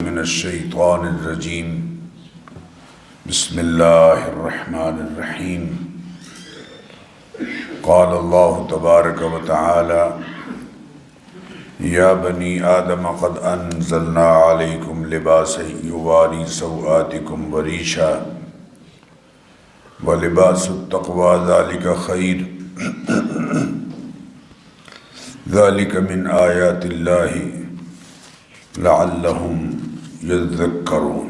من الشیطان الرجیم بسم اللہ الرحمن الرحیم قال اللہ تبارک و تعالی یا بنی آدم قد انزلنا علیکم لباسا یواری سوآتکم وریشا ولباس التقوی ذالک خیر ذالک من آیات اللہ لعلہم یذکرون۔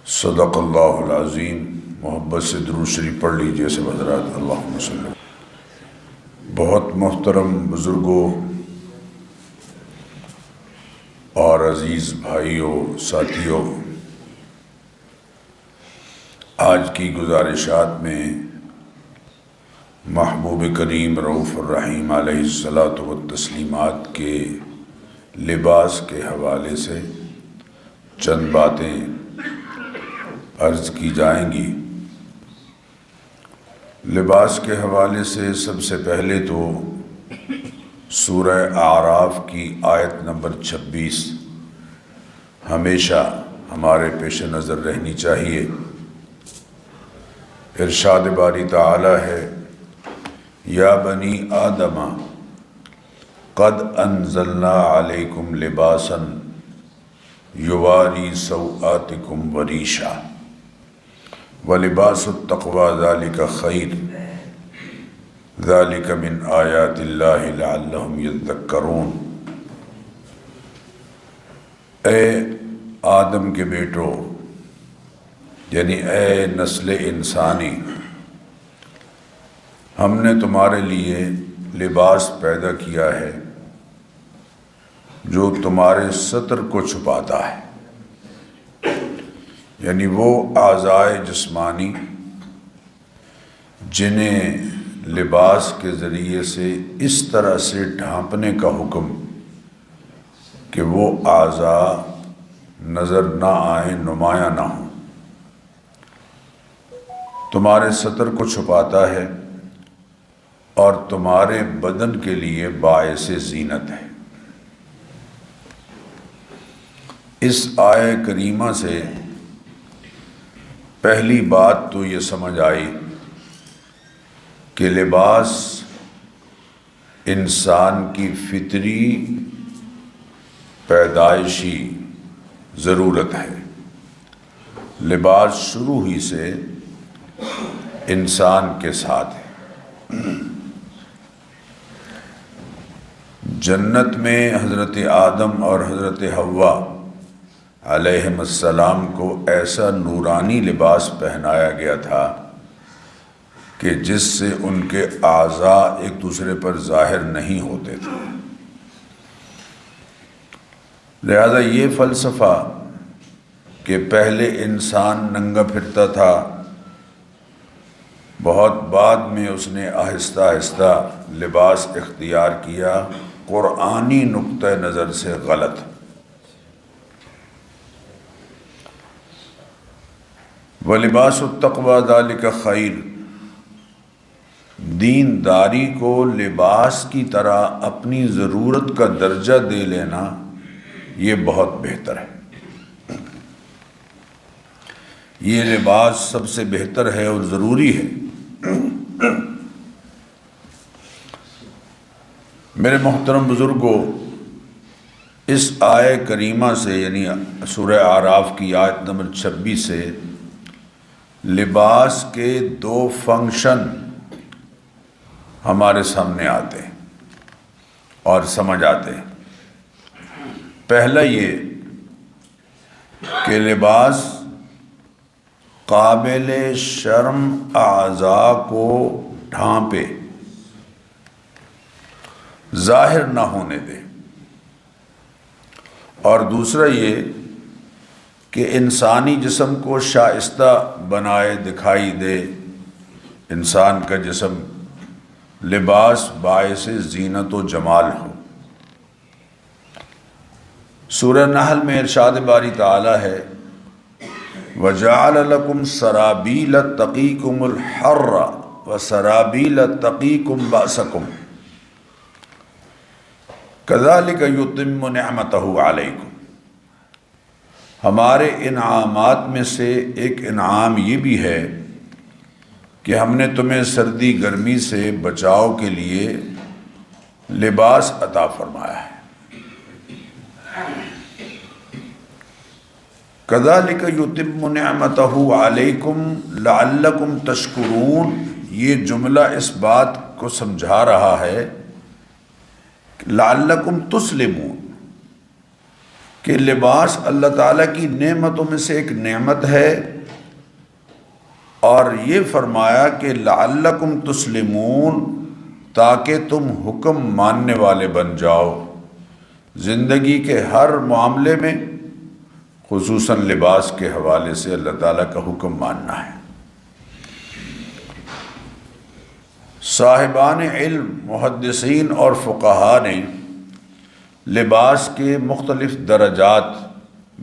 صدق اللہ العظیم۔ محبت سے درود شریف پڑھ لیجئے سب حضرات۔ اللہم صلی۔ بہت محترم بزرگوں اور عزیز بھائیوں ساتھیوں، آج کی گزارشات میں محبوب کریم رؤوف الرحیم علیہ الصلاۃ والتسلیمات کے لباس کے حوالے سے چند باتیں عرض کی جائیں گی۔ لباس کے حوالے سے سب سے پہلے تو سورہ اعراف کی آیت نمبر 26 ہمیشہ ہمارے پیش نظر رہنی چاہیے۔ ارشاد باری تعالی ہے یا بنی آدم قد انزلنا علیکم لباسا یواری سوآتکم وریشا ولباس التقوی ذالک خیر ذالک من آیات اللہ لعلہم یذکرون۔ اے آدم کے بیٹو، یعنی اے نسل انسانی، ہم نے تمہارے لیے لباس پیدا کیا ہے جو تمہارے ستر کو چھپاتا ہے، یعنی وہ اعضائے جسمانی جنہیں لباس کے ذریعے سے اس طرح سے ڈھانپنے کا حکم کہ وہ اعضاء نظر نہ آئیں، نمایاں نہ ہوں، تمہارے ستر کو چھپاتا ہے اور تمہارے بدن کے لیے باعث زینت ہے۔ اس آیہ کریمہ سے پہلی بات تو یہ سمجھ آئی کہ لباس انسان کی فطری پیدائشی ضرورت ہے۔ لباس شروع ہی سے انسان کے ساتھ ہے۔ جنت میں حضرت آدم اور حضرت حوا علیہم السلام کو ایسا نورانی لباس پہنایا گیا تھا کہ جس سے ان کے اعضاء ایک دوسرے پر ظاہر نہیں ہوتے تھے۔ لہذا یہ فلسفہ کہ پہلے انسان ننگا پھرتا تھا، بہت بعد میں اس نے آہستہ آہستہ لباس اختیار کیا، قرآنی نقطہ نظر سے غلط۔ وَلِبَاسُ التَّقْوَى ذَلِكَ خَيْرٌ، دینداری کو لباس کی طرح اپنی ضرورت کا درجہ دے لینا یہ بہت بہتر ہے۔ یہ لباس سب سے بہتر ہے اور ضروری ہے۔ میرے محترم بزرگوں، اس آیہ کریمہ سے یعنی سورہ اعراف کی آیت نمبر 26 سے لباس کے دو فنکشن ہمارے سامنے آتے ہیں اور سمجھ آتے ہیں۔ پہلا یہ کہ لباس قابل شرم اعضاء کو ڈھانپے، ظاہر نہ ہونے دے، اور دوسرا یہ کہ انسانی جسم کو شائستہ بنائے، دکھائی دے۔ انسان کا جسم لباس باعث زینت و جمال ہو۔ سورہ نحل میں ارشاد باری تعالی ہے وَجَعَلَ لَكُمْ سَرَابِيلَ تَقِيكُمُ الْحَرَّ وَسَرَابِيلَ تَقِيكُمْ بَأْسَكُمْ۔ کذالک یتم نعمتہ علیکم، ہمارے انعامات میں سے ایک انعام یہ بھی ہے کہ ہم نے تمہیں سردی گرمی سے بچاؤ کے لیے لباس عطا فرمایا ہے۔ کذالک یتم نعمتہ علیکم لعلکم تشکرون، یہ جملہ اس بات کو سمجھا رہا ہے لعلکم تسلمون، کہ لباس اللہ تعالیٰ کی نعمتوں میں سے ایک نعمت ہے، اور یہ فرمایا کہ لعلکم تسلمون، تاکہ تم حکم ماننے والے بن جاؤ زندگی کے ہر معاملے میں، خصوصاً لباس کے حوالے سے اللہ تعالیٰ کا حکم ماننا ہے۔ صاحبان علم، محدثین اور فقہا نے لباس کے مختلف درجات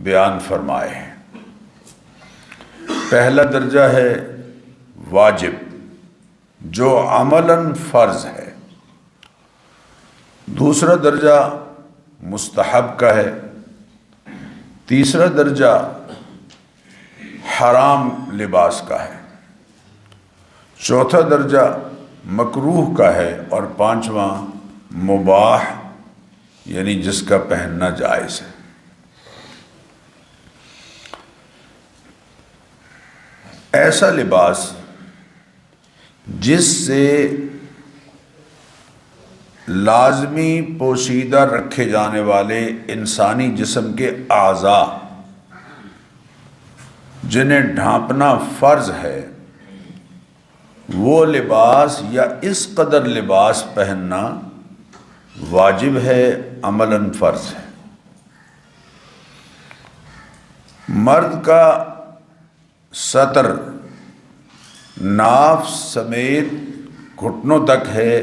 بیان فرمائے ہیں۔ پہلا درجہ ہے واجب، جو عملاً فرض ہے۔ دوسرا درجہ مستحب کا ہے۔ تیسرا درجہ حرام لباس کا ہے۔ چوتھا درجہ مکروہ کا ہے، اور پانچواں مباح، یعنی جس کا پہننا جائز ہے۔ ایسا لباس جس سے لازمی پوشیدہ رکھے جانے والے انسانی جسم کے اعضاء جنہیں ڈھانپنا فرض ہے، وہ لباس یا اس قدر لباس پہننا واجب ہے، عملاً فرض ہے۔ مرد کا سطر ناف سمیت گھٹنوں تک ہے،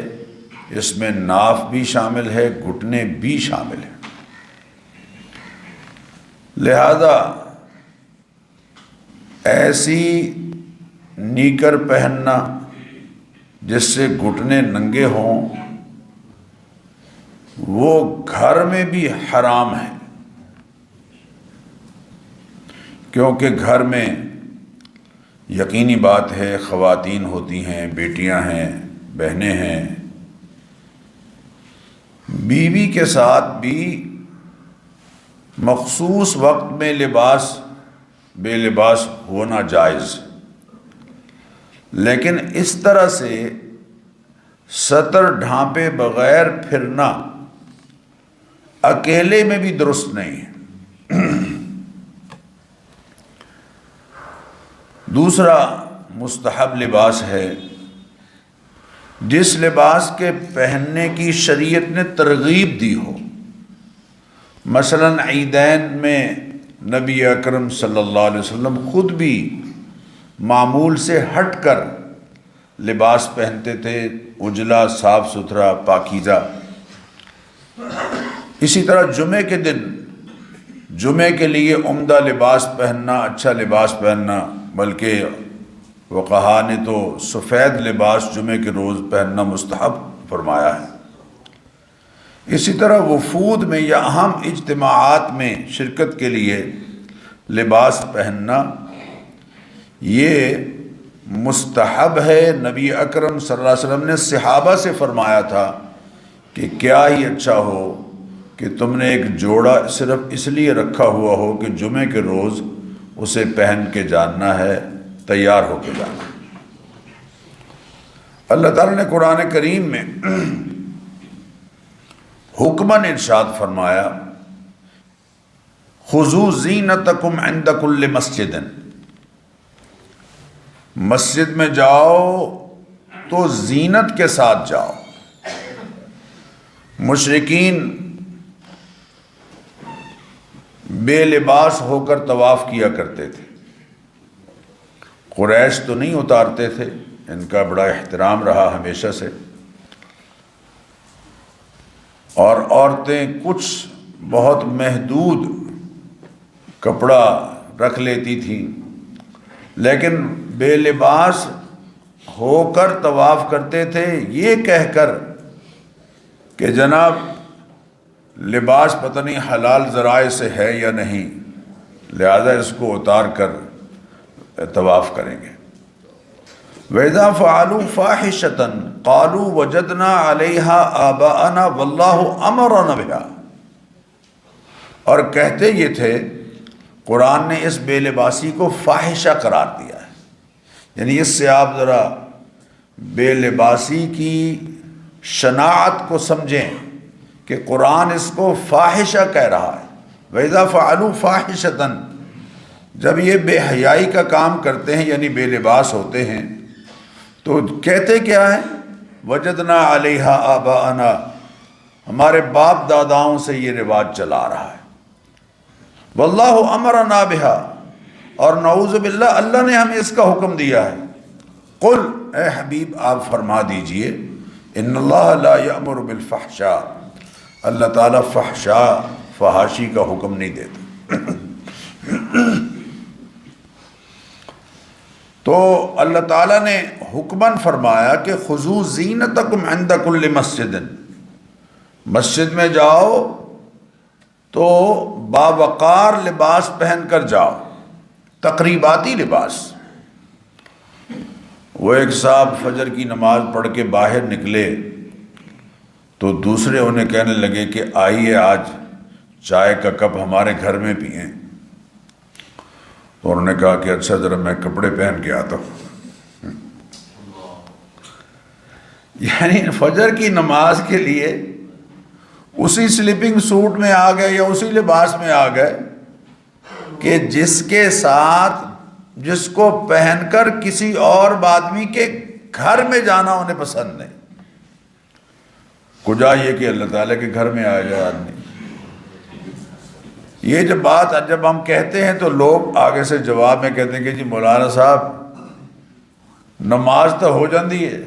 اس میں ناف بھی شامل ہے، گھٹنے بھی شامل ہیں، لہذا ایسی نیکر پہننا جس سے گھٹنے ننگے ہوں، وہ گھر میں بھی حرام ہے، کیونکہ گھر میں یقینی بات ہے خواتین ہوتی ہیں، بیٹیاں ہیں، بہنیں ہیں، بیوی کے ساتھ بھی مخصوص وقت میں بے لباس ہونا جائز، لیکن اس طرح سے سطر ڈھانپے بغیر پھرنا اکیلے میں بھی درست نہیں ہے۔ دوسرا مستحب لباس ہے جس لباس کے پہننے کی شریعت نے ترغیب دی ہو۔ مثلاً عیدین میں نبی اکرم صلی اللہ علیہ وسلم خود بھی معمول سے ہٹ کر لباس پہنتے تھے، اجلا، صاف ستھرا، پاکیزہ۔ اسی طرح جمعے کے دن جمعے کے لیے عمدہ لباس پہننا، اچھا لباس پہننا، بلکہ فقہا نے تو سفید لباس جمعے کے روز پہننا مستحب فرمایا ہے۔ اسی طرح وفود میں یا اہم اجتماعات میں شرکت کے لیے لباس پہننا یہ مستحب ہے۔ نبی اکرم صلی اللہ علیہ وسلم نے صحابہ سے فرمایا تھا کہ کیا ہی اچھا ہو کہ تم نے ایک جوڑا صرف اس لیے رکھا ہوا ہو کہ جمعے کے روز اسے پہن کے جاننا ہے، تیار ہو کے جانا۔ اللہ تعالیٰ نے قرآن کریم میں حکماً ارشاد فرمایا، خذوا زینتکم عند کل مسجد، مسجد میں جاؤ تو زینت کے ساتھ جاؤ۔ مشرکین بے لباس ہو کر طواف کیا کرتے تھے، قریش تو نہیں اتارتے تھے، ان کا بڑا احترام رہا ہمیشہ سے، اور عورتیں کچھ بہت محدود کپڑا رکھ لیتی تھیں، لیکن بے لباس ہو کر طواف کرتے تھے، یہ کہہ کر کہ جناب لباس پتہ نہیں حلال ذرائع سے ہے یا نہیں، لہذا اس کو اتار کر طواف کریں گے۔ وَإِذَا فَعَلُوا فَاحِشَةً قَالُوا وَجَدْنَا عَلَيْهَا آبَاءَنَا وَاللَّهُ أَمَرَنَا بِهَا، اور کہتے یہ تھے، قرآن نے اس بے لباسی کو فاحشہ قرار دیا ہے، یعنی اس سے آپ ذرا بے لباسی کی شناعت کو سمجھیں کہ قرآن اس کو فاحشہ کہہ رہا ہے۔ وَإِذَا فَعَلُوا فَاحِشَةً، جب یہ بے حیائی کا کام کرتے ہیں یعنی بے لباس ہوتے ہیں تو کہتے کیا ہے؟ وجدنا علیہا آباءنا، ہمارے باپ داداؤں سے یہ رواج چلا رہا ہے۔ واللہ امرنا بہا، اور نعوذ باللہ اللہ نے ہمیں اس کا حکم دیا ہے۔ قل، اے حبیب آپ فرما دیجئے، ان اللہ لا یأمر بالفحشاء، اللہ تعالیٰ فحشاء فحاشی کا حکم نہیں دیتا۔ تو اللہ تعالیٰ نے حکماً فرمایا کہ خذوا زینتکم عند کل مسجد، مسجد میں جاؤ تو باوقار لباس پہن کر جاؤ، تقریباتی لباس۔ وہ ایک صاحب فجر کی نماز پڑھ کے باہر نکلے تو دوسرے انہیں کہنے لگے کہ آئیے آج چائے کا کپ ہمارے گھر میں پئیں، اور انہوں نے کہا کہ اچھا ذرا میں کپڑے پہن کے آتا ہوں۔ یعنی فجر کی نماز کے لیے اسی سلیپنگ سوٹ میں آ گئے یا اسی لباس میں آ گئے کہ جس کے ساتھ، جس کو پہن کر کسی اور آدمی کے گھر میں جانا انہیں پسند نہیں۔ کجا یہ کہ اللہ تعالیٰ کے گھر میں آ جائے آدمی۔ یہ جب ہم کہتے ہیں تو لوگ آگے سے جواب میں کہتے ہیں کہ جی مولانا صاحب نماز تو ہو جاندی ہے۔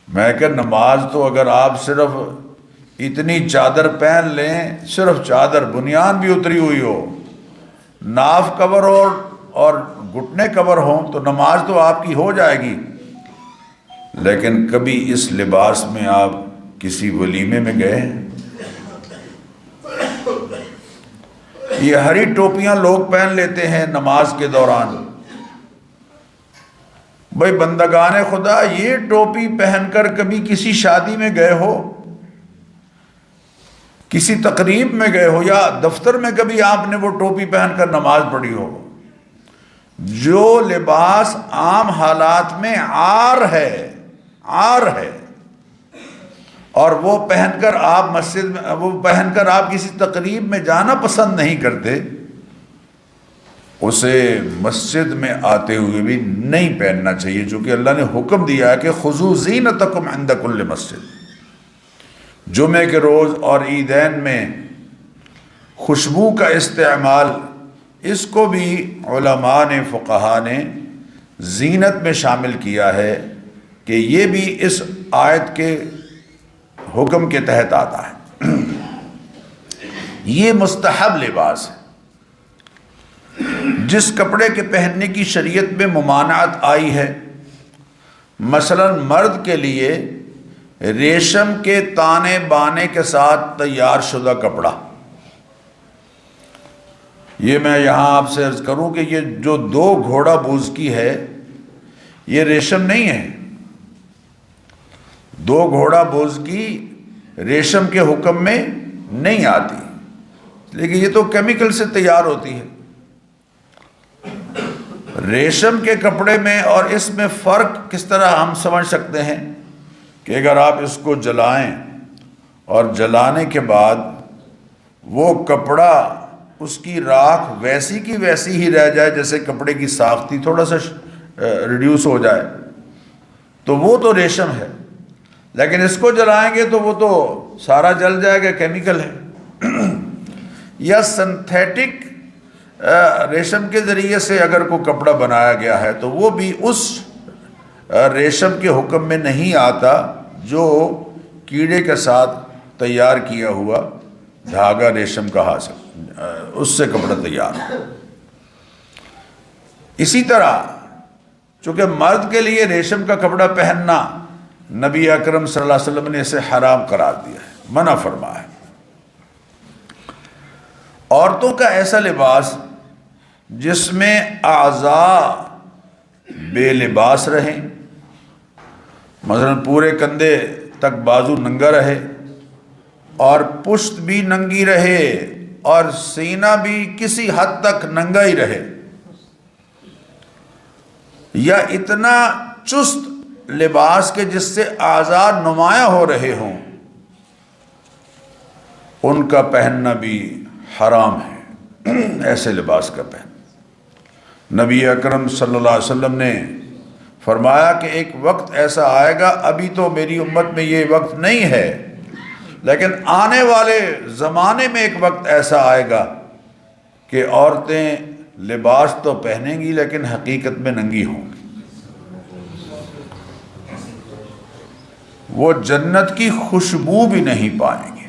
میں کہ نماز تو اگر آپ صرف اتنی چادر پہن لیں، صرف چادر، بنیان بھی اتری ہوئی ہو، ناف کور اور گھٹنے کور ہوں تو نماز تو آپ کی ہو جائے گی۔ لیکن کبھی اس لباس میں آپ کسی ولیمے میں گئے ہیں؟ یہ ہری ٹوپیاں لوگ پہن لیتے ہیں نماز کے دوران۔ بھائی بندگان خدا، یہ ٹوپی پہن کر کبھی کسی شادی میں گئے ہو، کسی تقریب میں گئے ہو، یا دفتر میں کبھی آپ نے وہ ٹوپی پہن کر نماز پڑھی ہو؟ جو لباس عام حالات میں عار ہے اور وہ پہن کر آپ مسجد میں، وہ پہن کر آپ کسی تقریب میں جانا پسند نہیں کرتے، اسے مسجد میں آتے ہوئے بھی نہیں پہننا چاہیے، چونکہ اللہ نے حکم دیا ہے کہ خذوا زینتکم عند کل مسجد۔ جمعے کے روز اور عیدین میں خوشبو کا استعمال، اس کو بھی علماء نے، فقہا نے زینت میں شامل کیا ہے کہ یہ بھی اس آیت کے حکم کے تحت آتا ہے۔ یہ مستحب لباس ہے۔ جس کپڑے کے پہننے کی شریعت میں ممانعت آئی ہے، مثلا مرد کے لیے ریشم کے تانے بانے کے ساتھ تیار شدہ کپڑا، یہ میں یہاں آپ سے عرض کروں کہ یہ جو 2 گھوڑا بوز کی ہے یہ ریشم نہیں ہے۔ 2 گھوڑا بوز کی ریشم کے حکم میں نہیں آتی، لیکن یہ تو کیمیکل سے تیار ہوتی ہے۔ ریشم کے کپڑے میں اور اس میں فرق کس طرح ہم سمجھ سکتے ہیں کہ اگر آپ اس کو جلائیں اور جلانے کے بعد وہ کپڑا، اس کی راکھ ویسی کی ویسی ہی رہ جائے جیسے کپڑے کی ساختی تھوڑا سا ریڈیوس ہو جائے، تو وہ تو ریشم ہے۔ لیکن اس کو جلائیں گے تو وہ تو سارا جل جائے گا، کیمیکل ہے۔ یا سنتھیٹک ریشم کے ذریعے سے اگر کوئی کپڑا بنایا گیا ہے تو وہ بھی اس ریشم کے حکم میں نہیں آتا جو کیڑے کے ساتھ تیار کیا ہوا دھاگا ریشم کا حاصل، اس سے کپڑا تیار ہو۔ اسی طرح چونکہ مرد کے لیے ریشم کا کپڑا پہننا نبی اکرم صلی اللہ علیہ وسلم نے اسے حرام قرار دیا ہے، منع فرمایا ہے۔ عورتوں کا ایسا لباس جس میں اعضاء بے لباس رہیں، مثلا پورے کندھے تک بازو ننگا رہے اور پشت بھی ننگی رہے اور سینہ بھی کسی حد تک ننگا ہی رہے، یا اتنا چست لباس کے جس سے اعضاء نمایاں ہو رہے ہوں، ان کا پہننا بھی حرام ہے۔ ایسے لباس کا پہننا، نبی اکرم صلی اللہ علیہ وسلم نے فرمایا کہ ایک وقت ایسا آئے گا، ابھی تو میری امت میں یہ وقت نہیں ہے، لیکن آنے والے زمانے میں ایک وقت ایسا آئے گا کہ عورتیں لباس تو پہنیں گی لیکن حقیقت میں ننگی ہوں گی۔ وہ جنت کی خوشبو بھی نہیں پائیں گے۔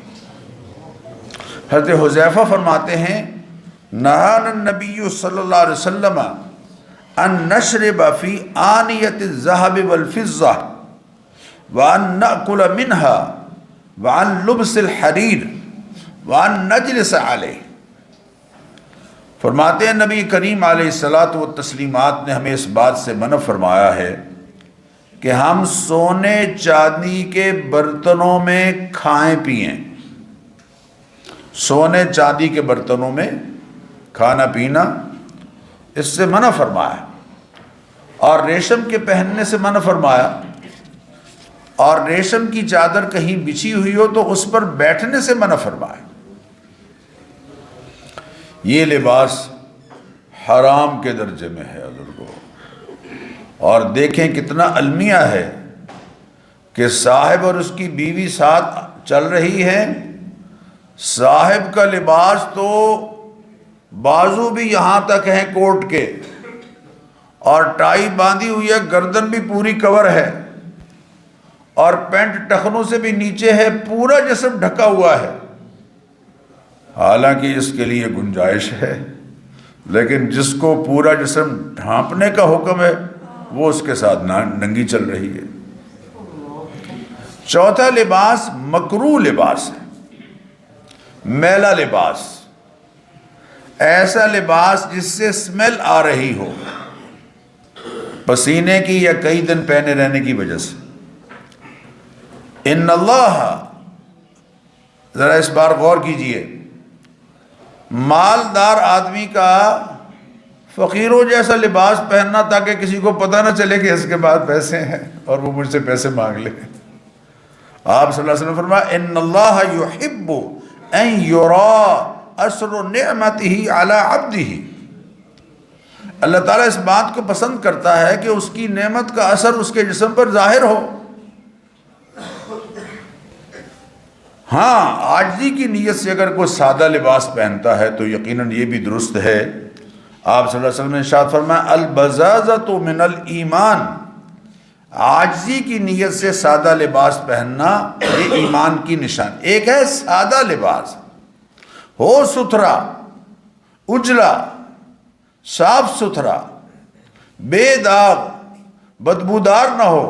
حضرت حذیفہ فرماتے ہیں نہانا النبی صلی اللہ علیہ وسلم ان نشرب فی آنیۃ الذہب والفضہ وان نأکل منها وان لبس الحریر وان نجلس علیہ۔ فرماتے ہیں نبی کریم علیہ الصلاۃ والتسلیمات نے ہمیں اس بات سے منع فرمایا ہے کہ ہم سونے چاندی کے برتنوں میں کھائیں پئیں، سونے چاندی کے برتنوں میں کھانا پینا اس سے منع فرمایا، اور ریشم کے پہننے سے منع فرمایا، اور ریشم کی چادر کہیں بچھی ہوئی ہو تو اس پر بیٹھنے سے منع فرمایا۔ یہ لباس حرام کے درجے میں ہے بزرگو، اور دیکھیں کتنا المیہ ہے کہ صاحب اور اس کی بیوی ساتھ چل رہی ہیں، صاحب کا لباس تو بازو بھی یہاں تک ہیں کوٹ کے، اور ٹائی باندھی ہوئی ہے، گردن بھی پوری کور ہے، اور پینٹ ٹخنوں سے بھی نیچے ہے، پورا جسم ڈھکا ہوا ہے، حالانکہ اس کے لیے گنجائش ہے، لیکن جس کو پورا جسم ڈھانپنے کا حکم ہے وہ اس کے ساتھ ننگی چل رہی ہے۔ چوتھا لباس مکروہ لباس ہے، میلا لباس، ایسا لباس جس سے اسمیل آ رہی ہو پسینے کی یا کئی دن پہنے رہنے کی وجہ سے۔ ان اللہ، ذرا اس بار غور کیجئے، مالدار آدمی کا فقیروں جیسا لباس پہننا تاکہ کسی کو پتہ نہ چلے کہ اس کے بعد پیسے ہیں اور وہ مجھ سے پیسے مانگ لے۔ آپ صلی اللہ علیہ وسلم فرمایا ان اللہ یحب ان یرا اثر نعمتہ علی عبدہ، اللہ تعالیٰ اس بات کو پسند کرتا ہے کہ اس کی نعمت کا اثر اس کے جسم پر ظاہر ہو۔ ہاں، عاجزی کی نیت سے اگر کوئی سادہ لباس پہنتا ہے تو یقیناً یہ بھی درست ہے۔ آپ صلی اللہ علیہ وسلم نے ارشاد فرمایا البزازۃ من الایمان، عاجزی کی نیت سے سادہ لباس پہننا یہ ایمان کی نشان۔ ایک ہے سادہ لباس، ہو ستھرا، اجلا، صاف ستھرا، بے داغ، بدبودار نہ ہو،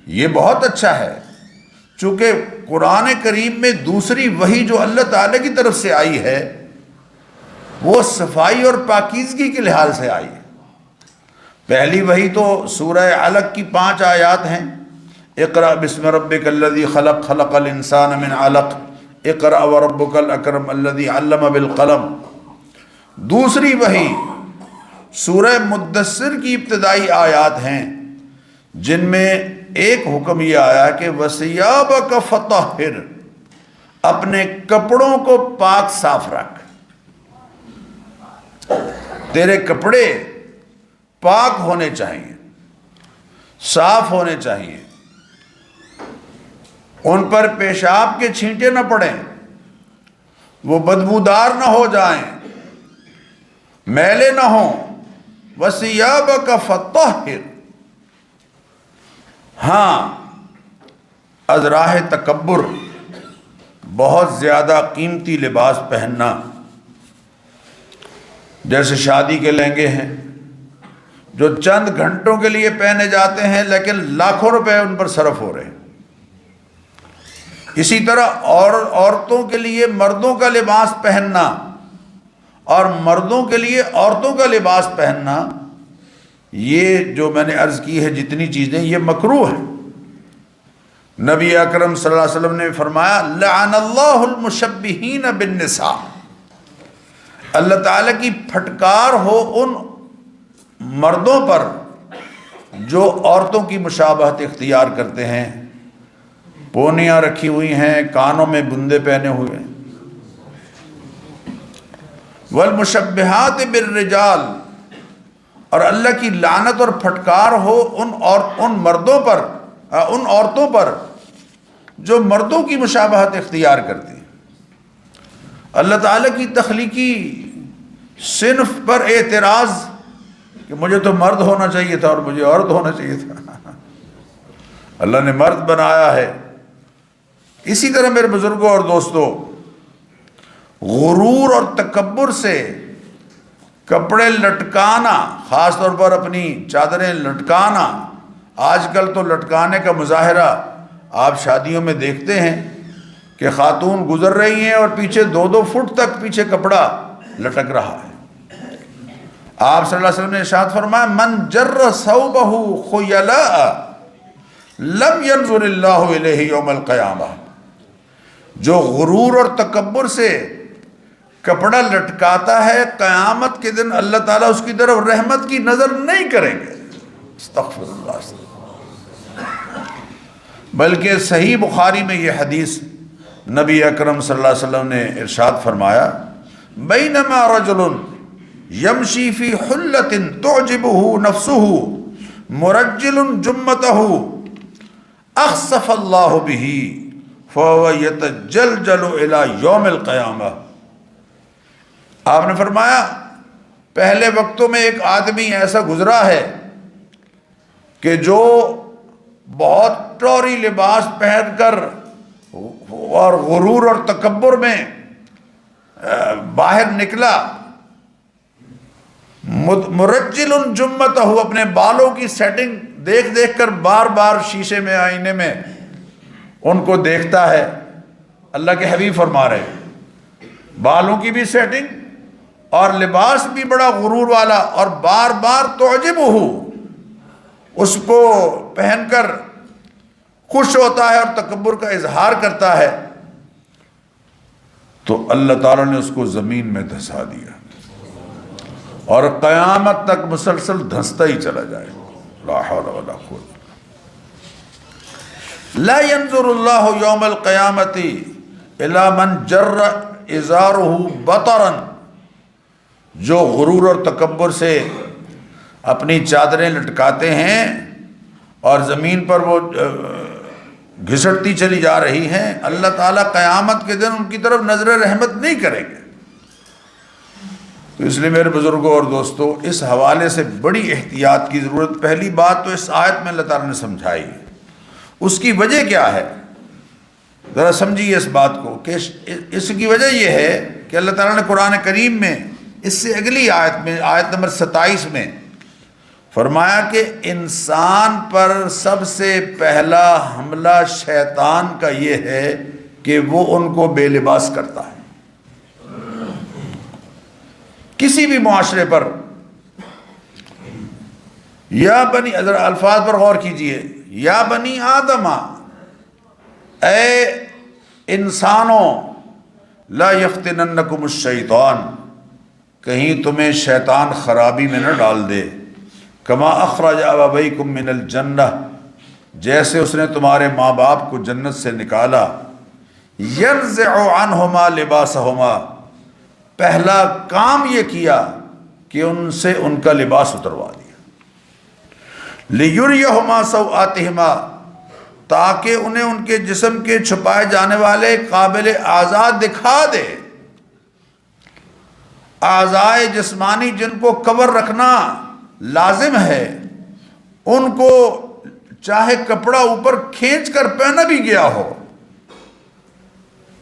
یہ بہت اچھا ہے، چونکہ قرآن کریم میں دوسری وحی جو اللہ تعالیٰ کی طرف سے آئی ہے وہ صفائی اور پاکیزگی کے لحاظ سے آئی ہے۔ پہلی وحی تو سورہ علق کی 5 آیات ہیں، اقرأ بسم ربک الذی خلق، خلق الانسان من علق، اقرأ وربک الاکرم الذی علم بالقلم۔ دوسری وحی سورہ مدثر کی ابتدائی آیات ہیں جن میں ایک حکم یہ آیا کہ وَثِيَابَكَ فَطَهِّرْ، اپنے کپڑوں کو پاک صاف رکھ، تیرے کپڑے پاک ہونے چاہیے، صاف ہونے چاہیے، ان پر پیشاب کے چھینٹے نہ پڑیں، وہ بدبودار نہ ہو جائیں، میلے نہ ہوں۔ وَثِيَابَكَ فَطَهِّرْ، ہاں، از راہ تکبر بہت زیادہ قیمتی لباس پہننا، جیسے شادی کے لہنگے ہیں جو چند گھنٹوں کے لیے پہنے جاتے ہیں لیکن لاکھوں روپے ان پر صرف ہو رہے ہیں۔ اسی طرح عورتوں کے لیے مردوں کا لباس پہننا اور مردوں کے لیے عورتوں کا لباس پہننا، یہ جو میں نے عرض کی ہے جتنی چیزیں، یہ مکروہ ہے۔ نبی اکرم صلی اللہ علیہ وسلم نے فرمایا لعن اللہ المشبہین بالنساء، اللہ تعالیٰ کی پھٹکار ہو ان مردوں پر جو عورتوں کی مشابہت اختیار کرتے ہیں، پونیاں رکھی ہوئی ہیں، کانوں میں بندے پہنے ہوئے ہیں۔ والمشبہات بالرجال، اور اللہ کی لعنت اور پھٹکار ہو ان مردوں پر، ان عورتوں پر جو مردوں کی مشابہت اختیار کرتی ہیں۔ اللہ تعالیٰ کی تخلیقی صنف پر اعتراض کہ مجھے تو مرد ہونا چاہیے تھا اور مجھے عورت ہونا چاہیے تھا، اللہ نے مرد بنایا ہے۔ اسی طرح میرے بزرگوں اور دوستوں، غرور اور تکبر سے کپڑے لٹکانا، خاص طور پر اپنی چادریں لٹکانا، آج کل تو لٹکانے کا مظاہرہ آپ شادیوں میں دیکھتے ہیں کہ خاتون گزر رہی ہیں اور پیچھے 2-2 فٹ تک پیچھے کپڑا لٹک رہا ہے۔ آپ صلی اللہ علیہ وسلم نے ارشاد فرمایا من جر ثوبہ خیلاء لم ينظر اللہ الیہ یوم القیامہ، جو غرور اور تکبر سے کپڑا لٹکاتا ہے، قیامت کے دن اللہ تعالیٰ اس کی طرف رحمت کی نظر نہیں کریں گے۔ استغفر اللہ۔ بلکہ صحیح بخاری میں یہ حدیث نبی اکرم صلی اللہ علیہ وسلم نے ارشاد فرمایا بینما رجل یمشی فی حلۃ تعجبہ نفسہ مرجل جمتہ اخسف اللہ بہ فہو یتجلجل الی یوم القیامہ۔ آپ نے فرمایا پہلے وقتوں میں ایک آدمی ایسا گزرا ہے کہ جو بہت ٹوری لباس پہن کر اور غرور اور تکبر میں باہر نکلا، مرجل جمتہ، اپنے بالوں کی سیٹنگ دیکھ دیکھ کر بار بار شیشے میں، آئینے میں ان کو دیکھتا ہے۔ اللہ کے حبیب فرما رہے ہیں بالوں کی بھی سیٹنگ اور لباس بھی بڑا غرور والا، اور بار بار تعجبہ، اس کو پہن کر خوش ہوتا ہے اور تکبر کا اظہار کرتا ہے، تو اللہ تعالیٰ نے اس کو زمین میں دھسا دیا اور قیامت تک مسلسل دھستا ہی چلا جائے۔ لا حول ولا قوت۔ لا ينظر اللہ یوم القیامت الی من جر ازارہ بطرا، جو غرور اور تکبر سے اپنی چادریں لٹکاتے ہیں اور زمین پر وہ گھسٹتی چلی جا رہی ہیں، اللہ تعالیٰ قیامت کے دن ان کی طرف نظر رحمت نہیں کریں گے۔ تو اس لیے میرے بزرگوں اور دوستوں، اس حوالے سے بڑی احتیاط کی ضرورت۔ پہلی بات تو اس آیت میں اللہ تعالیٰ نے سمجھائی، اس کی وجہ کیا ہے ذرا سمجھیے اس بات کو، کہ اس کی وجہ یہ ہے کہ اللہ تعالیٰ نے قرآن کریم میں اس سے اگلی آیت میں، آیت نمبر 27 میں فرمایا کہ انسان پر سب سے پہلا حملہ شیطان کا یہ ہے کہ وہ ان کو بے لباس کرتا ہے۔ کسی بھی معاشرے پر، یا بنی، ذرا الفاظ پر غور کیجئے، یا بنی آدم، اے انسانوں، لا یفتننکم الشیطان، کہیں تمہیں شیطان خرابی میں نہ ڈال دے، کما اخرج ابویکم من الجنہ، جیسے اس نے تمہارے ماں باپ کو جنت سے نکالا، ینزع عنہما لباسہما، پہلا کام یہ کیا کہ ان سے ان کا لباس اتروا دیا، لیریہما سوآتہما، تاکہ انہیں ان کے جسم کے چھپائے جانے والے قابل آزاد دکھا دے۔ اعضائے جسمانی جن کو کور رکھنا لازم ہے، ان کو چاہے کپڑا اوپر کھینچ کر پہنا بھی گیا ہو،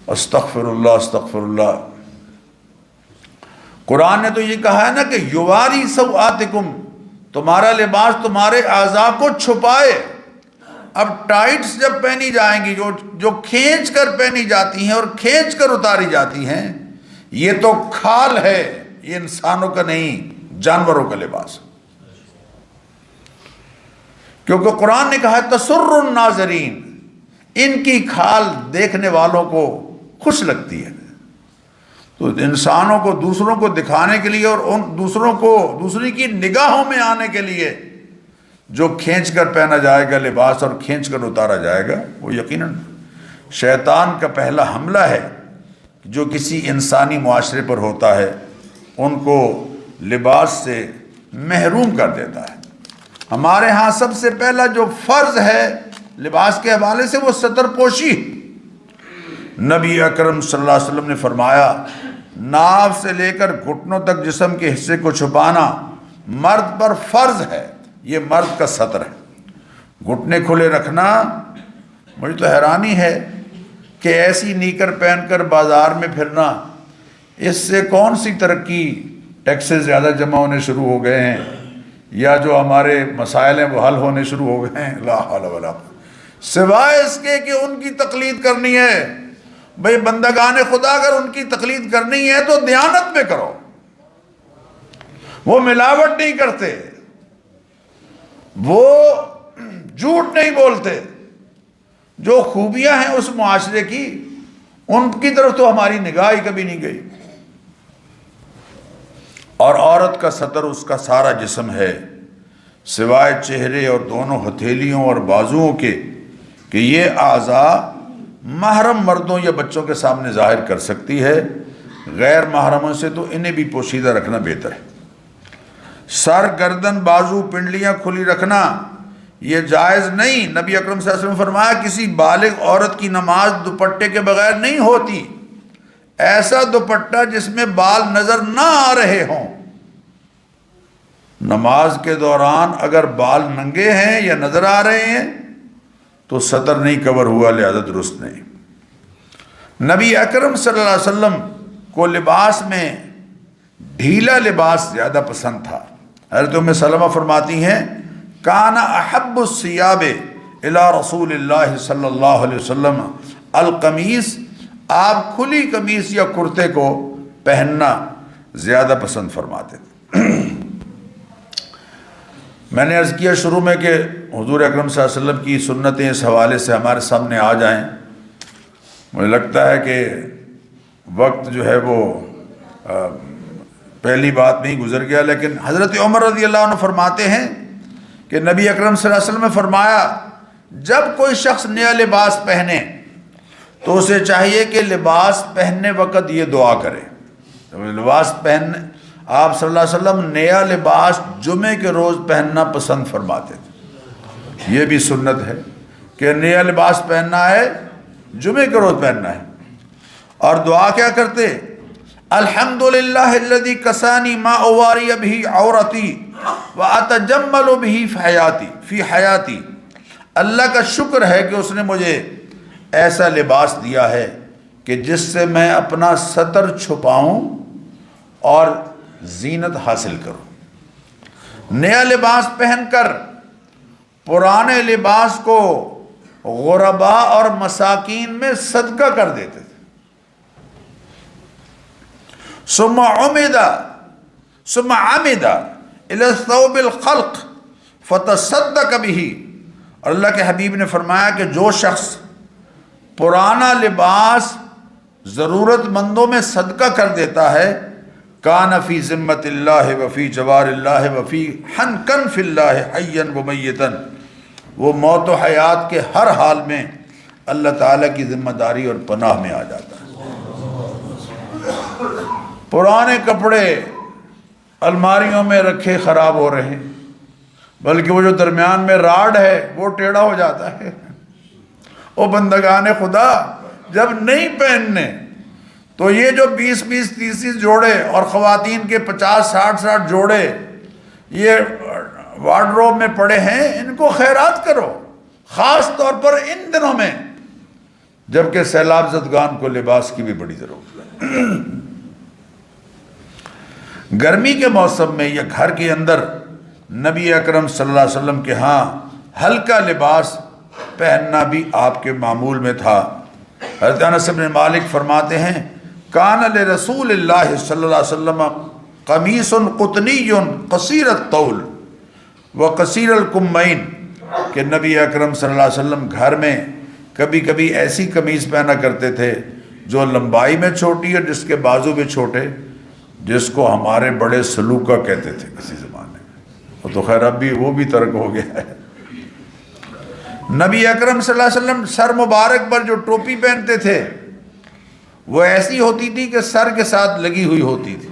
استغفر اللہ استغفر اللہ، قرآن نے تو یہ کہا ہے نا کہ یواری سوآتکم، تمہارا لباس تمہارے اعضاء کو چھپائے۔ اب ٹائٹس جب پہنی جائیں گی، جو کھینچ کر پہنی جاتی ہیں اور کھینچ کر اتاری جاتی ہیں، یہ تو کھال ہے، یہ انسانوں کا نہیں، جانوروں کا لباس، کیونکہ قرآن نے کہا تسر الناظرین، ان کی کھال دیکھنے والوں کو خوش لگتی ہے۔ تو انسانوں کو دوسروں کو دکھانے کے لیے اور ان دوسروں کو دوسری کی نگاہوں میں آنے کے لیے جو کھینچ کر پہنا جائے گا لباس اور کھینچ کر اتارا جائے گا، وہ یقیناً شیطان کا پہلا حملہ ہے جو کسی انسانی معاشرے پر ہوتا ہے، ان کو لباس سے محروم کر دیتا ہے۔ ہمارے ہاں سب سے پہلا جو فرض ہے لباس کے حوالے سے وہ ستر پوشی۔ نبی اکرم صلی اللہ علیہ وسلم نے فرمایا ناف سے لے کر گھٹنوں تک جسم کے حصے کو چھپانا مرد پر فرض ہے، یہ مرد کا ستر ہے۔ گھٹنے کھلے رکھنا، مجھے تو حیرانی ہے کہ ایسی نیکر پہن کر بازار میں پھرنا، اس سے کون سی ترقی، ٹیکسز زیادہ جمع ہونے شروع ہو گئے ہیں یا جو ہمارے مسائل ہیں وہ حل ہونے شروع ہو گئے ہیں؟ لا حول ولا قوت، سوائے اس کے کہ ان کی تقلید کرنی ہے۔ بھئی بندگان خدا اگر ان کی تقلید کرنی ہے تو دیانت میں کرو، وہ ملاوٹ نہیں کرتے، وہ جھوٹ نہیں بولتے، جو خوبیاں ہیں اس معاشرے کی ان کی طرف تو ہماری نگاہ ہی کبھی نہیں گئی۔ اور عورت کا ستر اس کا سارا جسم ہے سوائے چہرے اور دونوں ہتھیلیوں اور بازوؤں کے، کہ یہ اعضاء محرم مردوں یا بچوں کے سامنے ظاہر کر سکتی ہے، غیر محرموں سے تو انہیں بھی پوشیدہ رکھنا بہتر ہے۔ سر، گردن، بازو، پنڈلیاں کھلی رکھنا یہ جائز نہیں۔ نبی اکرم صلی اللہ علیہ وسلم نے فرمایا کسی بالغ عورت کی نماز دوپٹے کے بغیر نہیں ہوتی، ایسا دوپٹہ جس میں بال نظر نہ آ رہے ہوں۔ نماز کے دوران اگر بال ننگے ہیں یا نظر آ رہے ہیں تو سطر نہیں کور ہوا، لہذا درست نہیں۔ نبی اکرم صلی اللہ علیہ وسلم کو لباس میں ڈھیلا لباس زیادہ پسند تھا۔ حضرت ام سلمہ فرماتی ہیں کان احب الثیاب الی رسول اللہ صلی اللہ علیہ وسلم القمیص، آپ کھلی قمیص یا کرتے کو پہننا زیادہ پسند فرماتے تھے۔ میں نے عرض کیا شروع میں کہ حضور اکرم صلی اللہ علیہ وسلم کی سنتیں اس حوالے سے ہمارے سامنے آ جائیں، مجھے لگتا ہے کہ وقت جو ہے وہ پہلی بات میں ہی گزر گیا، لیکن حضرت عمر رضی اللہ عنہ فرماتے ہیں کہ نبی اکرم صلی اللہ علیہ وسلم نے فرمایا جب کوئی شخص نیا لباس پہنے تو اسے چاہیے کہ لباس پہننے وقت یہ دعا کرے۔ لباس پہننے، آپ صلی اللہ علیہ وسلم نیا لباس جمعے کے روز پہننا پسند فرماتے تھے، یہ بھی سنت ہے کہ نیا لباس پہننا ہے جمعے کے روز پہننا ہے۔ اور دعا کیا کرتے؟ الحمدللہ الذی کسانی ما اواری بہ عورتی واتجمل بہ فی حیاتی، اللہ کا شکر ہے کہ اس نے مجھے ایسا لباس دیا ہے کہ جس سے میں اپنا ستر چھپاؤں اور زینت حاصل کروں۔ نیا لباس پہن کر پرانے لباس کو غرباء اور مساکین میں صدقہ کر دیتے تھے۔ ثم عمد الى ثوب الخلق فتصدق به، اور اللہ کے حبیب نے فرمایا کہ جو شخص پرانا لباس ضرورت مندوں میں صدقہ کر دیتا ہے کان فی ذمت اللہ وفی جوار اللہ وفی حنکن فی اللہ حیا ومیتا، وہ موت و حیات کے ہر حال میں اللہ تعالیٰ کی ذمہ داری اور پناہ میں آ جاتا ہے۔ پرانے کپڑے الماریوں میں رکھے خراب ہو رہے ہیں، بلکہ وہ جو درمیان میں راڈ ہے وہ ٹیڑھا ہو جاتا ہے۔ او بندگان خدا، جب نہیں پہننے تو یہ جو 20 30 جوڑے اور خواتین کے 50 60 جوڑے یہ وارڈروب میں پڑے ہیں، ان کو خیرات کرو، خاص طور پر ان دنوں میں جبکہ سیلاب زدگان کو لباس کی بھی بڑی ضرورت ہے۔ گرمی کے موسم میں یا گھر کے اندر نبی اکرم صلی اللہ علیہ وسلم کے ہاں ہلکا لباس پہننا بھی آپ کے معمول میں تھا۔ حضرت انس بن مالک فرماتے ہیں کان لرسول اللہ صلی اللہ علیہ وسلم قمیص قطنی قصیر الطول و قصیر الکمین، کہ نبی اکرم صلی اللہ علیہ وسلم گھر میں کبھی کبھی ایسی قمیص پہنا کرتے تھے جو لمبائی میں چھوٹی اور جس کے بازو بھی چھوٹے، جس کو ہمارے بڑے سلوکہ کہتے تھے کسی زمانے میں، وہ تو خیر اب بھی وہ بھی ترک ہو گیا ہے۔ نبی اکرم صلی اللہ علیہ وسلم سر مبارک پر جو ٹوپی پہنتے تھے وہ ایسی ہوتی تھی کہ سر کے ساتھ لگی ہوئی ہوتی تھی۔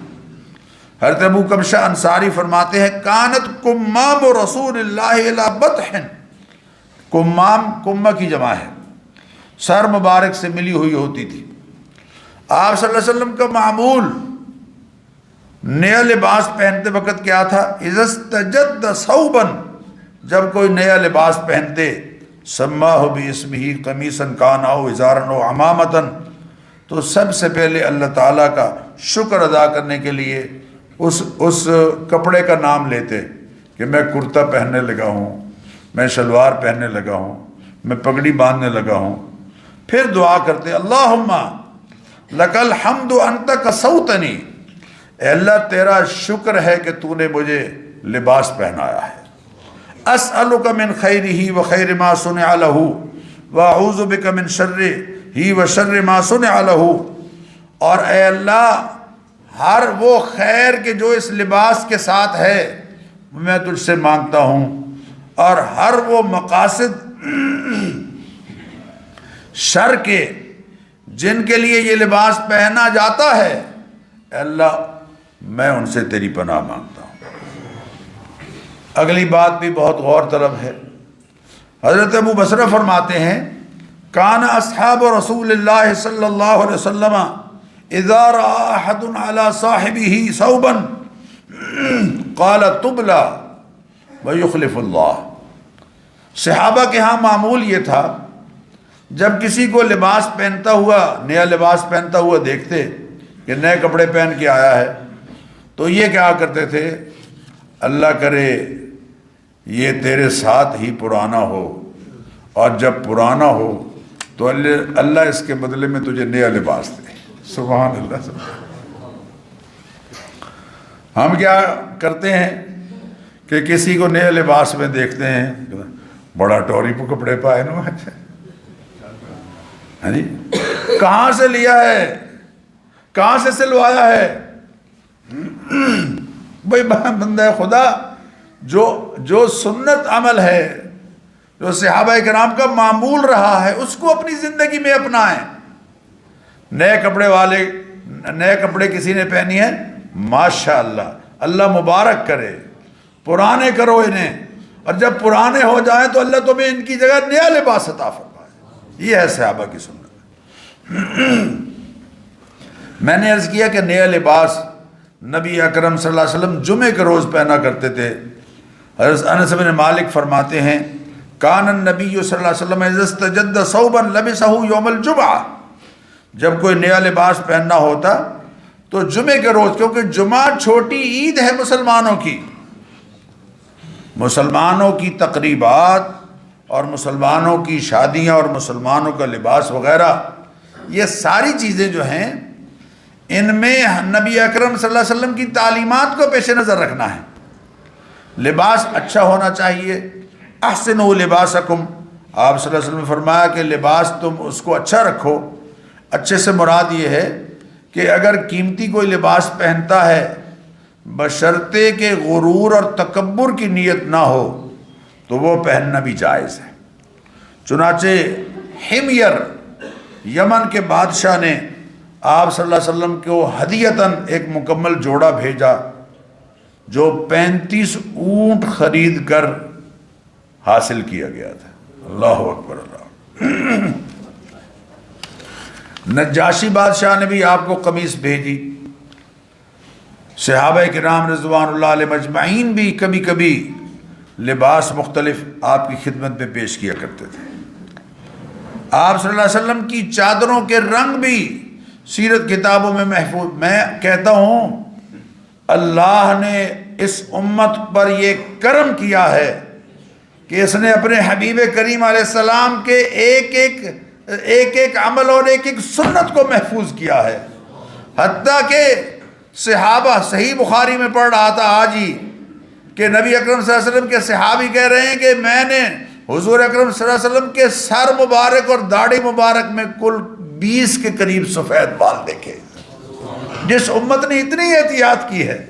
حضرت ابو کبشہ انصاری فرماتے ہیں کانت کمام رسول اللہ الی بطحن، کمام کمہ کی جمع ہے، سر مبارک سے ملی ہوئی ہوتی تھی۔ آپ صلی اللہ علیہ وسلم کا معمول نیا لباس پہنتے وقت کیا تھا؟ اذا استجد ثوبا، جب کوئی نیا لباس پہنتے، سماہ باسمہ قمیصا کان او ازارا او عمامۃ، تو سب سے پہلے اللہ تعالیٰ کا شکر ادا کرنے کے لیے اس کپڑے کا نام لیتے کہ میں کرتا پہننے لگا ہوں، میں شلوار پہننے لگا ہوں، میں پگڑی باندھنے لگا ہوں۔ پھر دعا کرتے اللہم لک الحمد انت کسوتنی، اے اللہ تیرا شکر ہے کہ تو نے مجھے لباس پہنایا ہے۔ اسألک من خیرہ و خیر ما صنع لہ واعوذ بک من شرہ و شر ما صنع لہ، اور اے اللہ ہر وہ خیر کے جو اس لباس کے ساتھ ہے میں تجھ سے مانگتا ہوں، اور ہر وہ مقاصد شر کے جن کے لیے یہ لباس پہنا جاتا ہے اے اللہ میں ان سے تیری پناہ مانگتا ہوں۔ اگلی بات بھی بہت غور طلب ہے۔ حضرت ابو بصرہ فرماتے ہیں کان اصحاب رسول اللہ صلی اللہ علیہ وسلم اذا رأى احد على صاحبه ثوبا قال تبلا ويخلف اللہ، صحابہ کے ہاں معمول یہ تھا جب کسی کو لباس پہنتا ہوا، نیا لباس پہنتا ہوا دیکھتے کہ نئے کپڑے پہن کے آیا ہے، تو یہ کیا کرتے تھے اللہ کرے یہ تیرے ساتھ ہی پرانا ہو، اور جب پرانا ہو تو اللہ اس کے بدلے میں تجھے نیا لباس دے۔ سبحان اللہ۔ ہم کیا کرتے ہیں کہ کسی کو نئے لباس میں دیکھتے ہیں بڑا ٹوری پہ کپڑے پائے نا، ہاں جی کہاں سے لیا ہے، کہاں سے سلوایا ہے؟ بھائی بندہ خدا جو سنت عمل ہے، جو صحابہ کرام کا معمول رہا ہے، اس کو اپنی زندگی میں اپنائیں۔ نئے کپڑے کسی نے پہنی ہے ماشاءاللہ، اللہ مبارک کرے، پرانے کرو انہیں، اور جب پرانے ہو جائیں تو اللہ تمہیں ان کی جگہ نیا لباس عطا فرمائے۔ یہ ہے صحابہ کی سنت۔ میں نے عرض کیا کہ نیا لباس نبی اکرم صلی اللہ علیہ وسلم جمعے کے روز پہنا کرتے تھے۔ حضرت انس بن مالک فرماتے ہیں کان النبی صلی اللہ علیہ وسلم اذا استجد ثوبا لبسہ یوم الجمعہ، جب کوئی نیا لباس پہننا ہوتا تو جمعے کے روز، کیونکہ جمعہ چھوٹی عید ہے مسلمانوں کی تقریبات اور مسلمانوں کی شادیاں اور مسلمانوں کا لباس وغیرہ، یہ ساری چیزیں جو ہیں ان میں نبی اکرم صلی اللہ علیہ وسلم کی تعلیمات کو پیش نظر رکھنا ہے۔ لباس اچھا ہونا چاہیے۔ احسنوا لباسکم، آپ صلی اللہ علیہ وسلم نے فرمایا کہ لباس تم اس کو اچھا رکھو۔ اچھے سے مراد یہ ہے کہ اگر قیمتی کوئی لباس پہنتا ہے بشرطے کہ غرور اور تکبر کی نیت نہ ہو تو وہ پہننا بھی جائز ہے۔ چنانچہ حمیر یمن کے بادشاہ نے آپ صلی اللہ علیہ وسلم کو ہدیتاً ایک مکمل جوڑا بھیجا جو 35 اونٹ خرید کر حاصل کیا گیا تھا۔ اللہ اکبر اللہ۔ نجاشی بادشاہ نے بھی آپ کو قمیص بھیجی۔ صحابہ کرام رضوان اللہ علیہ مجمعین بھی کبھی کبھی لباس مختلف آپ کی خدمت میں پیش کیا کرتے تھے۔ آپ صلی اللہ علیہ وسلم کی چادروں کے رنگ بھی سیرت کتابوں میں محفوظ۔ میں کہتا ہوں اللہ نے اس امت پر یہ کرم کیا ہے کہ اس نے اپنے حبیب کریم علیہ السلام کے ایک ایک عمل اور ایک ایک سنت کو محفوظ کیا ہے، حتیٰ کہ صحابہ، صحیح بخاری میں پڑھ رہا تھا آج ہی کہ نبی اکرم صلی اللہ علیہ وسلم کے صحابی کہہ رہے ہیں کہ میں نے حضور اکرم صلی اللہ علیہ وسلم کے سر مبارک اور داڑھی مبارک میں کل 20 کے قریب سفید بال دیکھے۔ جس امت نے اتنی احتیاط کی ہے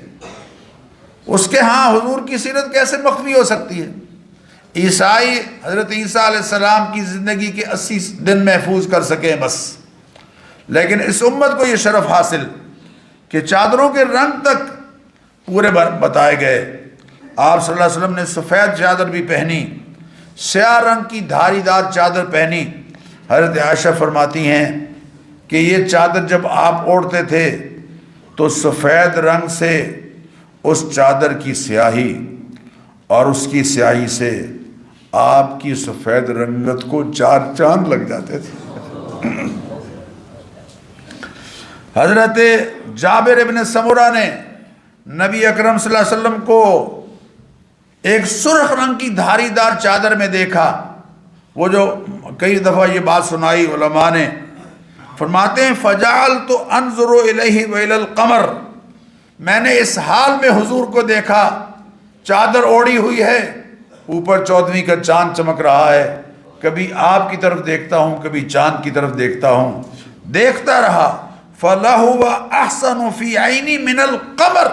اس کے ہاں حضور کی سیرت کیسے مخفی ہو سکتی ہے؟ عیسائی حضرت عیسیٰ علیہ السلام کی زندگی کے 80 دن محفوظ کر سکے بس، لیکن اس امت کو یہ شرف حاصل کہ چادروں کے رنگ تک پورے بتائے گئے۔ آپ صلی اللہ علیہ وسلم نے سفید چادر بھی پہنی، سیاہ رنگ کی دھاری دار چادر پہنی۔ حضرت عائشہ فرماتی ہیں کہ یہ چادر جب آپ اوڑھتے تھے تو سفید رنگ سے اس چادر کی سیاہی اور اس کی سیاہی سے آپ کی سفید رنگت کو 4 چاند لگ جاتے تھے۔ حضرت جابر ابن سمرہ نے نبی اکرم صلی اللہ علیہ وسلم کو ایک سرخ رنگ کی دھاری دار چادر میں دیکھا۔ وہ جو کئی دفعہ یہ بات سنائی علماء نے، فرماتے ہیں فَجَعَلْتُ أَنظُرُ إِلَيْهِ وَإِلَى الْقَمَرِ، میں نے اس حال میں حضور کو دیکھا، چادر اوڑھی ہوئی ہے، اوپر 14ویں کا چاند چمک رہا ہے، کبھی آپ کی طرف دیکھتا ہوں کبھی چاند کی طرف دیکھتا ہوں، دیکھتا رہا۔ فَلَهُوَ أَحْسَنُ فِي عَيْنِي مِنَ الْقَمَرِ،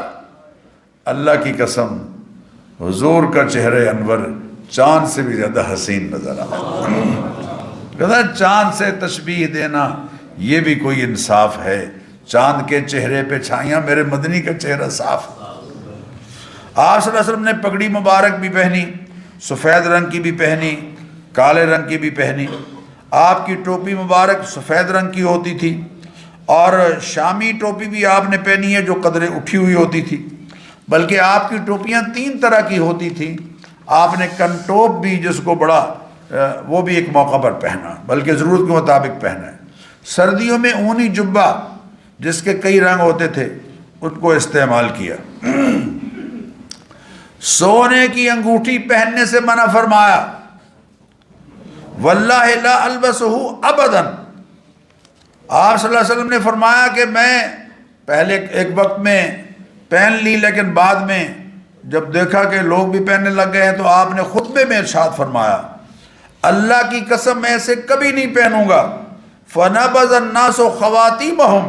اللہ کی قسم حضور کا چہرہ انور چاند سے بھی زیادہ حسین نظر آتا۔ کہتا چاند سے تشبیہ دینا یہ بھی کوئی انصاف ہے؟ چاند کے چہرے پہ چھائیاں، میرے مدنی کا چہرہ صاف۔ آپ صلی اللہ علیہ وسلم نے پگڑی مبارک بھی پہنی، سفید رنگ کی بھی پہنی، کالے رنگ کی بھی پہنی۔ آپ کی ٹوپی مبارک سفید رنگ کی ہوتی تھی، اور شامی ٹوپی بھی آپ نے پہنی ہے جو قدرے اٹھی ہوئی ہوتی تھی، بلکہ آپ کی ٹوپیاں 3 طرح کی ہوتی تھیں۔ آپ نے کنٹوپ بھی، جس کو بڑا وہ بھی ایک موقع پر پہنا، بلکہ ضرورت کے مطابق پہنا ہے۔ سردیوں میں اونی جبہ جس کے کئی رنگ ہوتے تھے ان کو استعمال کیا۔ سونے کی انگوٹھی پہننے سے منع فرمایا، واللہ لا البسہ ابدا۔ آپ صلی اللہ علیہ وسلم نے فرمایا کہ میں پہلے ایک وقت میں پہن لی، لیکن بعد میں جب دیکھا کہ لوگ بھی پہننے لگ گئے ہیں تو آپ نے خطبے میں ارشاد فرمایا، اللہ کی قسم میں اسے کبھی نہیں پہنوں گا۔ فَنَبَذَ النَّاسُ خَوَاتِيمَهُمْ،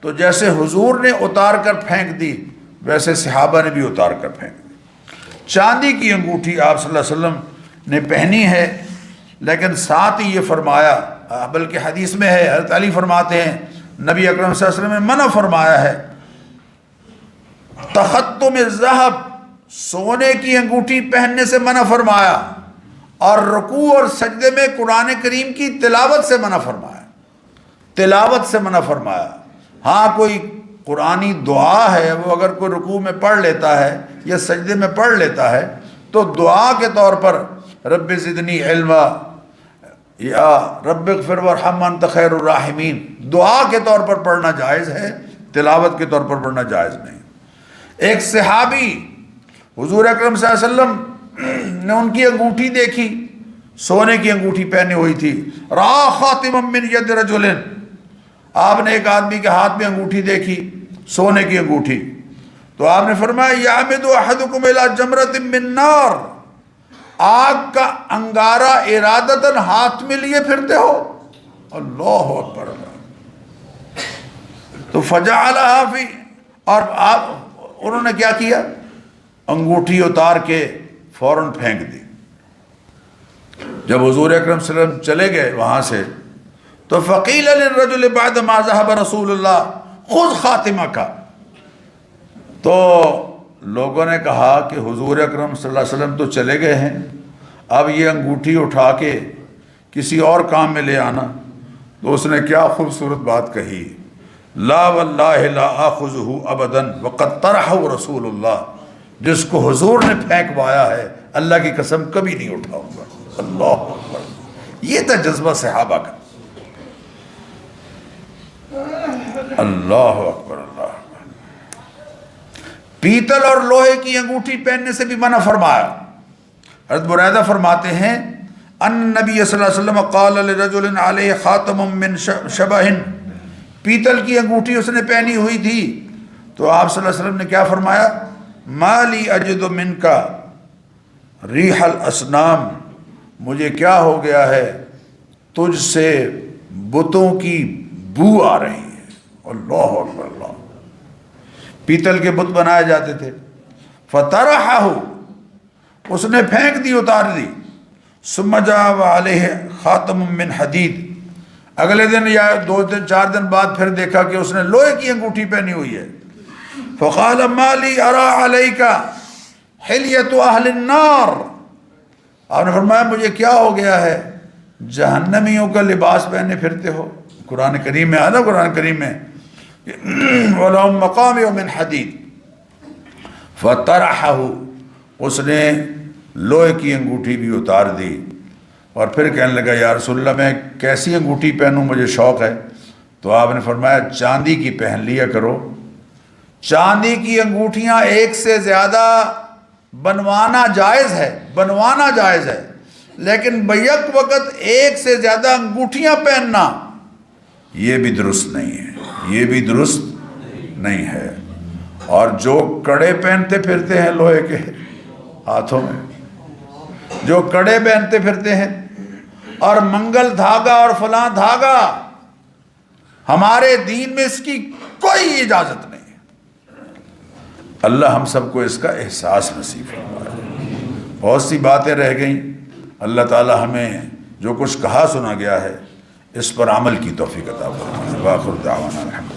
تو جیسے حضور نے اتار کر پھینک دی ویسے صحابہ نے بھی اتار کر پھینک دی۔ چاندی کی انگوٹھی آپ صلی اللہ علیہ وسلم نے پہنی ہے، لیکن ساتھ ہی یہ فرمایا، بلکہ حدیث میں ہے، حضرت علی فرماتے ہیں نبی اکرم صلی اللہ علیہ وسلم نے منع فرمایا ہے تختم الذہب، سونے کی انگوٹھی پہننے سے منع فرمایا، اور رکوع اور سجدے میں قرآن کریم کی تلاوت سے منع فرمایا، تلاوت سے منع فرمایا۔ ہاں کوئی قرآنی دعا ہے وہ اگر کوئی رکوع میں پڑھ لیتا ہے یا سجدے میں پڑھ لیتا ہے تو دعا کے طور پر رب زدنی علما یا رب اغفر وارحم انت خیر الراحمین دعا کے طور پر پڑھنا جائز ہے، تلاوت کے طور پر پڑھنا جائز نہیں۔ ایک صحابی حضور اکرم صلی اللہ علیہ وسلم نے ان کی انگوٹھی دیکھی، سونے کی انگوٹھی پہنی ہوئی تھی۔ را خاتما من ید رجل، آپ نے ایک آدمی کے ہاتھ میں انگوٹھی دیکھی، سونے کی انگوٹھی، تو آپ نے فرمایا یعمد احدکم الی جمرۃ من نار، آگ کا انگارہ ارادتاً ہاتھ میں لیے پھرتے ہو؟ اللہ اکبر۔ تو فجعلھا فی، اور آپ انہوں نے کیا کیا؟ انگوٹھی اتار کے فوراً پھینک دی۔ جب حضور اکرم صلی اللہ علیہ وسلم چلے گئے وہاں سے تو فقیل للرجل بعد ما ذهب رسول اللہ خذ خاتمک، تو لوگوں نے کہا کہ حضور اکرم صلی اللہ علیہ وسلم تو چلے گئے ہیں، اب یہ انگوٹھی اٹھا کے کسی اور کام میں لے آنا۔ تو اس نے کیا خوبصورت بات کہی، لا واللہ لا آخذہ ابدا وقد طرحہ رسول اللہ، جس کو حضور نے پھینکوایا ہے اللہ کی قسم کبھی نہیں اٹھاؤں گا۔ اللہ اکبر، یہ تھا جذبہ صحابہ کا۔ اللہ اکبر، اللہ اکبر۔ پیتل اور لوہے کی انگوٹھی پہننے سے بھی منع فرمایا۔ حضرت بریدہ فرماتے ہیں ان نبی صلی اللہ علیہ وسلم قال لرجل علیہ خاتم من شبہ، پیتل کی انگوٹھی اس نے پہنی ہوئی تھی تو آپ صلی اللہ علیہ وسلم نے کیا فرمایا؟ مالی اجد منکا ریح الاسنام، مجھے کیا ہو گیا ہے، تجھ سے بتوں کی بو آ رہی ہے۔ اللہ اکبر اللہ۔ پیتل کے بت بنائے جاتے تھے، فطرحہ، اس نے پھینک دی، اتار دی۔ ثم جاء علیہ خاتم من حدید، اگلے دن یا 2-4 دن بعد پھر دیکھا کہ اس نے لوہے کی انگوٹھی پہنی ہوئی ہے۔ فقال ما لی ارى علیک حلیۃ اہل النار، آپ نے فرمایا مجھے کیا ہو گیا ہے، جہنمیوں کا لباس پہنے پھرتے ہو۔ قرآن کریم میں آنا، قرآن کریم میں وَلَهُمْ مَقَامِعُ مِنْ حَدِيدٍ، فَطَرَحَهُ، اس نے لوہے کی انگوٹھی بھی اتار دی، اور پھر کہنے لگا یا رسول اللہ میں کیسی انگوٹھی پہنوں، مجھے شوق ہے۔ تو آپ نے فرمایا چاندی کی پہن لیا کرو۔ چاندی کی انگوٹھیاں ایک سے زیادہ بنوانا جائز ہے، بنوانا جائز ہے، لیکن بیک وقت ایک سے زیادہ انگوٹھیاں پہننا یہ بھی درست نہیں ہے، یہ بھی درست نہیں ہے۔ اور جو کڑے پہنتے پھرتے ہیں لوہے کے ہاتھوں میں، جو کڑے پہنتے پھرتے ہیں، اور منگل دھاگا اور فلاں دھاگا، ہمارے دین میں اس کی کوئی اجازت نہیں ہے۔ اللہ ہم سب کو اس کا احساس نصیب فرمائے۔ بہت سی باتیں رہ گئیں، اللہ تعالی ہمیں جو کچھ کہا سنا گیا ہے اس پر عمل کی توفیق عطا فرمائے۔ وآخر دعوانا الحمد